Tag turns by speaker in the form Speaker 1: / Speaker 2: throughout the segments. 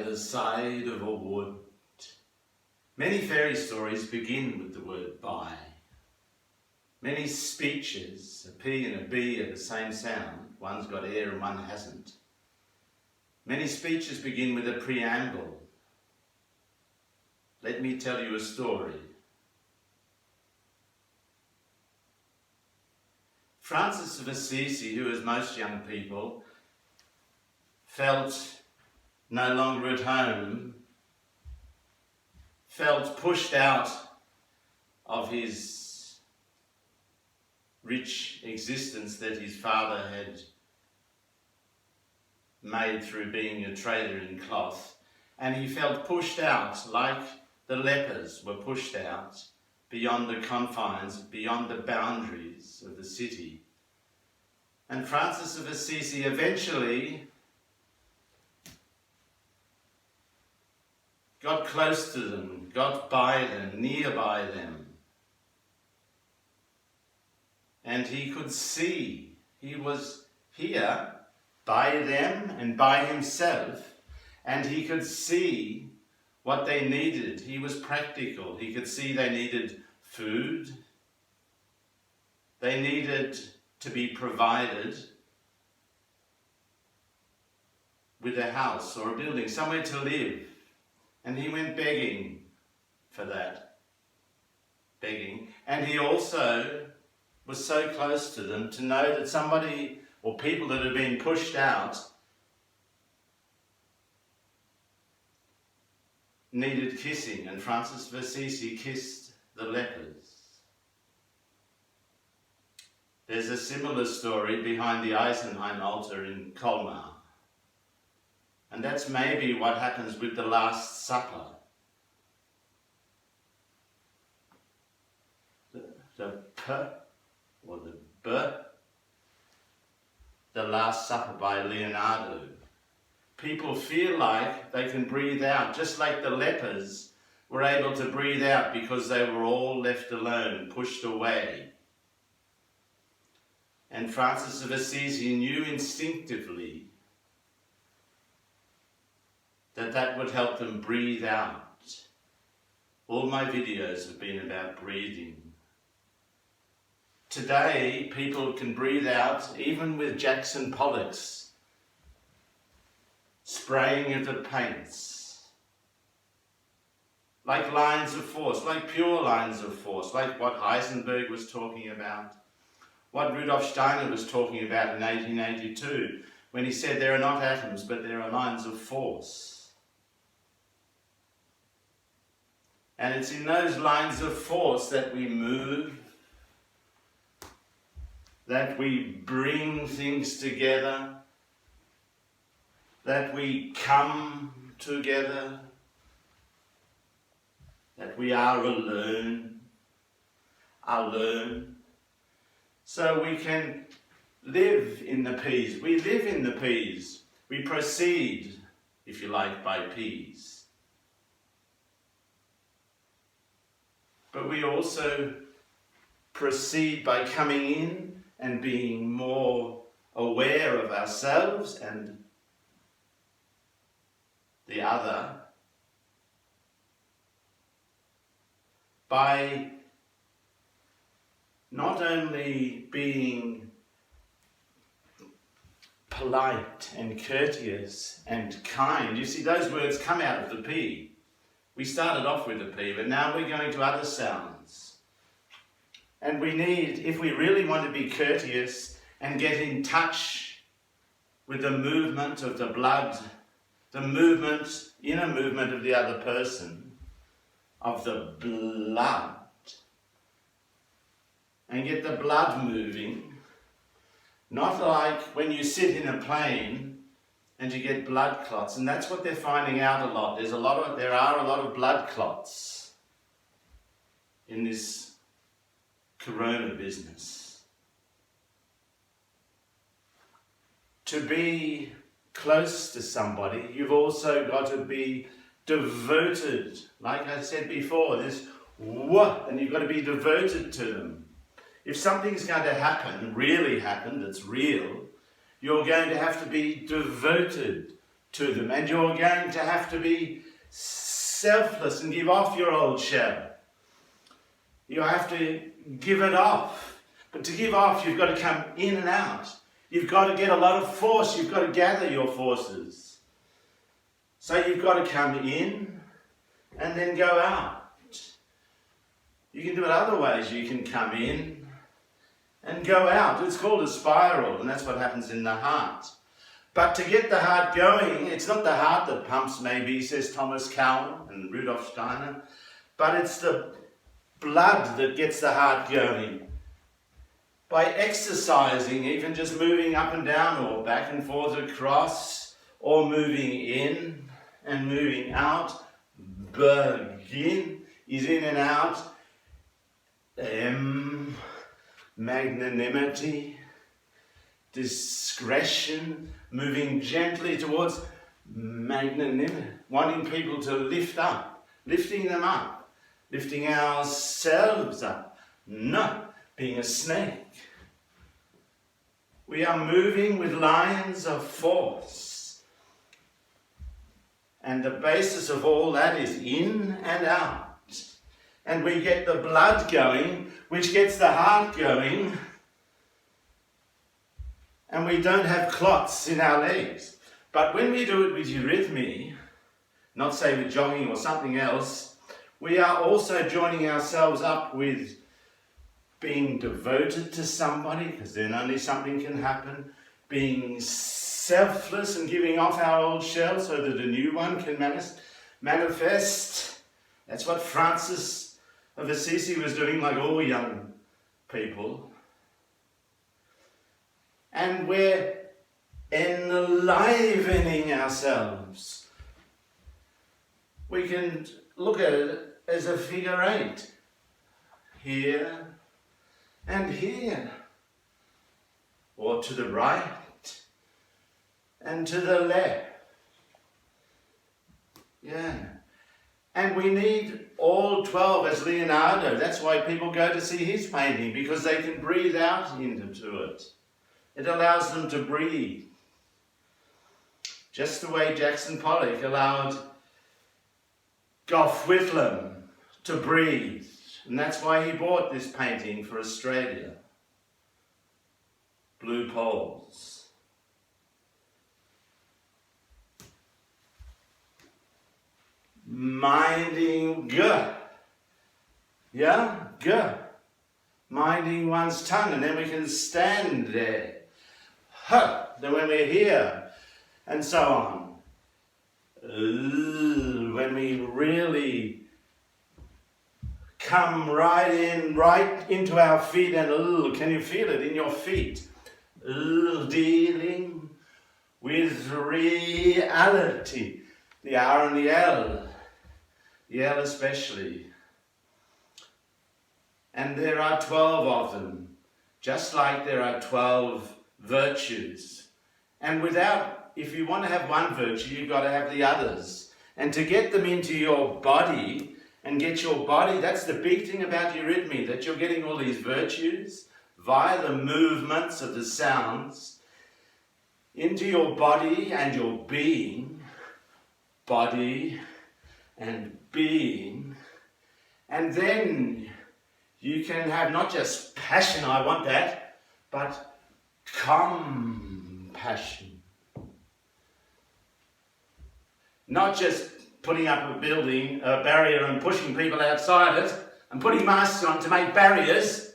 Speaker 1: the side of a wood. Many fairy stories begin with the word by. Many speeches, a P and a B are the same sound. One's got air and one hasn't. Many speeches begin with a preamble. Let me tell you a story. Francis of Assisi, who, as most young people, felt no longer at home, felt pushed out of his rich existence that his father had made through being a trader in cloth, and he felt pushed out like the lepers were pushed out beyond the confines, beyond the boundaries of the city. And Francis of Assisi eventually got close to them, got by them, nearby them. And he could see, he was here by them and by himself, and he could see what they needed. He was practical. He could see they needed food. They needed to be provided with a house or a building, somewhere to live. And he went begging for that. Begging. And he also was so close to them to know that somebody or people that had been pushed out needed kissing, and Francis of Assisi kissed the lepers. There's a similar story behind the Eisenheim altar in Colmar. And that's maybe what happens with the Last Supper. The P or the B, the Last Supper by Leonardo. People feel like they can breathe out, just like the lepers were able to breathe out because they were all left alone, pushed away. And Francis of Assisi knew instinctively that that would help them breathe out. All my videos have been about breathing. Today, people can breathe out even with Jackson Pollock's spraying of the paints. Like lines of force, like pure lines of force, like what Heisenberg was talking about, what Rudolf Steiner was talking about in 1882, when he said there are not atoms, but there are lines of force. And it's in those lines of force that we move, that we bring things together, that we come together, that we are alone, so we can live in the peas. We live in the peas. We proceed, if you like, by peas. But we also proceed by coming in and being more aware of ourselves and the other, by not only being polite and courteous and kind. You see, those words come out of the P. We started off with the P, but now we're going to other sounds. And we need, if we really want to be courteous and get in touch with the movement of the blood, the movement, inner movement of the other person, of the blood, and get the blood moving, not like when you sit in a plane and you get blood clots, and that's what they're finding out a lot. There are a lot of blood clots in this corona business. To be close to somebody, you've also got to be devoted. Like I said before, this what, and you've got to be devoted to them. If something's going to happen, really happen, that's real, you're going to have to be devoted to them, and you're going to have to be selfless and give off your old shell. You have to give it off. But to give off, you've got to come in and out. You've got to get a lot of force. You've got to gather your forces. So you've got to come in and then go out. You can do it other ways. You can come in and go out. It's called a spiral, and that's what happens in the heart. But to get the heart going, it's not the heart that pumps, maybe, says Thomas Cowan and Rudolf Steiner, but it's the blood that gets the heart going. By exercising, even just moving up and down or back and forth across, or moving in and moving out. Begin is in and out. Magnanimity, discretion, moving gently towards magnanimity, wanting people to lift up, lifting them up, lifting ourselves up, not being a snake. We are moving with lines of force. And the basis of all that is in and out. And we get the blood going, which gets the heart going. And we don't have clots in our legs. But when we do it with eurythmy, not say with jogging or something else, we are also joining ourselves up with being devoted to somebody, because then only something can happen, being selfless and giving off our old shell so that a new one can manifest. That's what Francis of Assisi was doing, like all young people. And we're enlivening ourselves. We can look at it as a figure eight. Here and here. Or to the right and to the left. Yeah. And we need all 12 as Leonardo. That's why people go to see his painting, because they can breathe out into it. It allows them to breathe. Just the way Jackson Pollock allowed Gough Whitlam to breathe. And that's why he bought this painting for Australia. Blue Poles. Minding minding one's tongue, and then we can stand there. Then when we're here, and so on. When we really come right into our feet, and can you feel it in your feet? Dealing with reality. The R and the L especially. And there are 12 of them, just like there are 12 virtues. And if you want to have one virtue, you've got to have the others. And to get them into your body, and get your body, that's the big thing about eurythmy, that you're getting all these virtues via the movements of the sounds into your body and your being, body and being, and then you can have not just passion, I want that, but compassion. Not just putting up a barrier and pushing people outside it, and putting masks on to make barriers,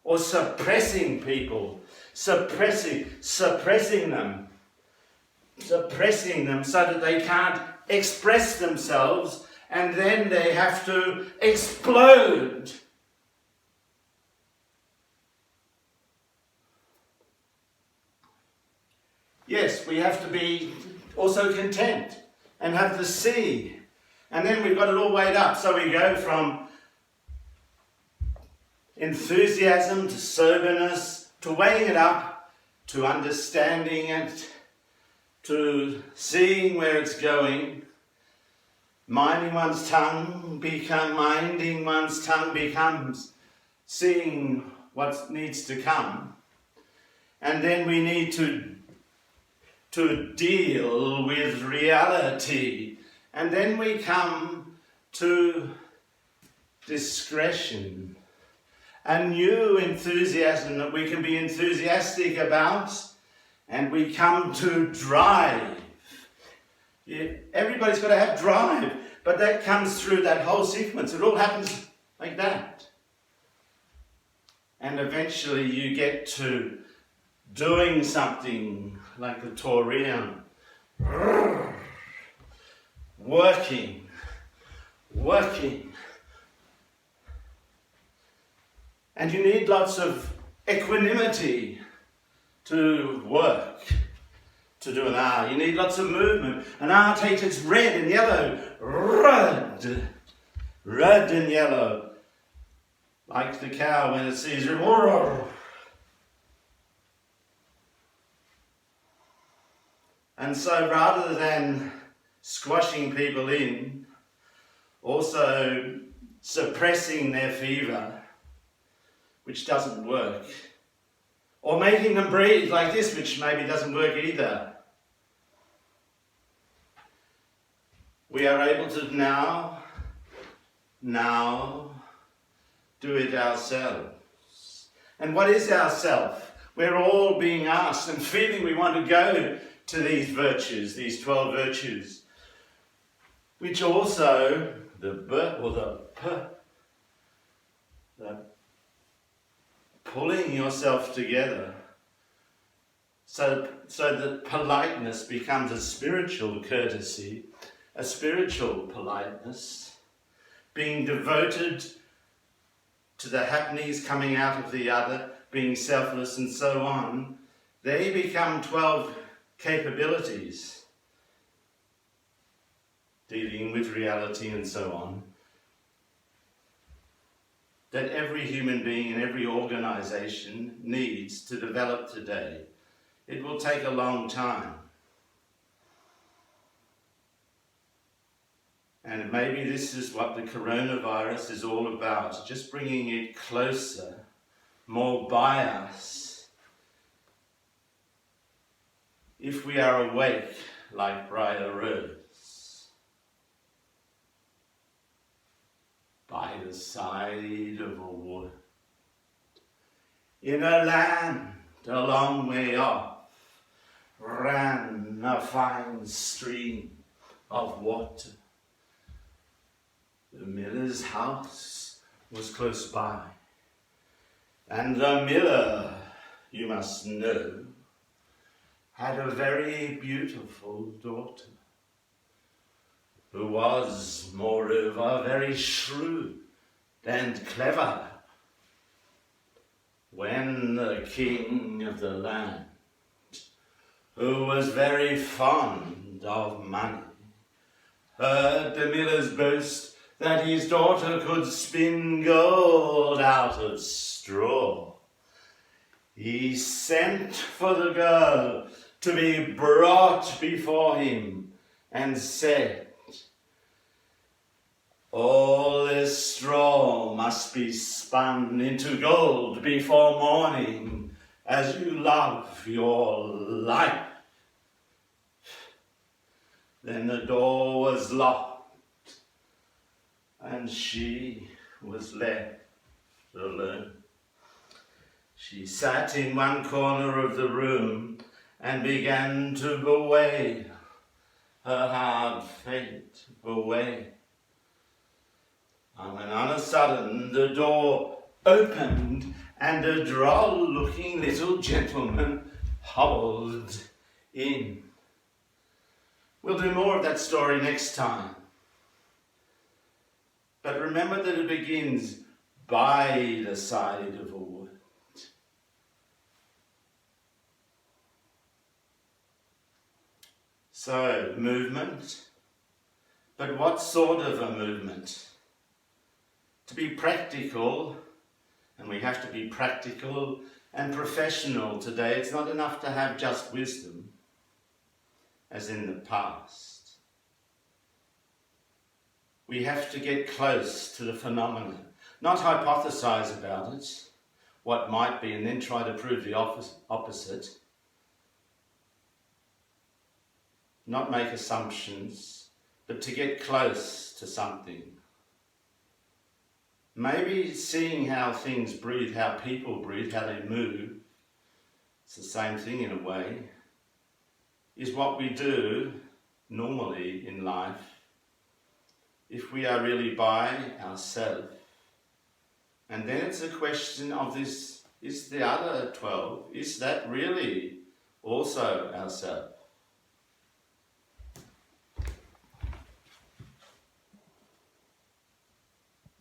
Speaker 1: or suppressing people, suppressing them so that they can't express themselves, and then they have to explode. Yes, we have to be also content and have the sea. And then we've got it all weighed up. So we go from enthusiasm to soberness, to weighing it up, to understanding it, to seeing where it's going. Minding one's tongue becomes seeing what needs to come. And then we need to to deal with reality. And then we come to discretion, a new enthusiasm that we can be enthusiastic about, and we come to drive. Everybody's got to have drive, but that comes through that whole sequence. It all happens like that. And eventually you get to doing something like the Taurium. Working. And you need lots of equanimity to work, to do an R. You need lots of movement. An R takes its red and yellow. Red and yellow. Like the cow when it sees it. And so rather than squashing people in, also suppressing their fever, which doesn't work, or making them breathe like this, which maybe doesn't work either. We are able to now do it ourselves. And what is ourself? We're all being asked and feeling we want to go to these virtues, these 12 virtues, which also the pulling yourself together so that politeness becomes a spiritual courtesy, a spiritual politeness, being devoted to the happenings coming out of the other, being selfless and so on. They become 12 capabilities, dealing with reality and so on, that every human being and every organisation needs to develop today. It will take a long time. And maybe this is what the coronavirus is all about, just bringing it closer, more by us. If we are awake like Briar Rose, by the side of a wood, in a land a long way off, ran a fine stream of water. The miller's house was close by, and the miller, you must know, had a very beautiful daughter, who was, moreover, very shrewd and clever. When the king of the land, who was very fond of money, heard the miller's boast that his daughter could spin gold out of straw, he sent for the girl to be brought before him and said, "All this straw must be spun into gold before morning, as you love your life." Then the door was locked, and she was left alone. She sat in one corner of the room and began to bewail her hard fate, bewail. And when on a sudden the door opened and a droll-looking little gentleman hobbled in. We'll do more of that story next time. But remember that it begins by the side of a wood. So, movement. But what sort of a movement? To be practical, and we have to be practical and professional today, it's not enough to have just wisdom, as in the past. We have to get close to the phenomenon, not hypothesize about it, what might be, and then try to prove the opposite. not make assumptions, but to get close to something. Maybe seeing how things breathe, how people breathe, how they move, it's the same thing in a way, is what we do normally in life if we are really by ourselves. And then it's a question of this, is the other 12, is that really also ourselves?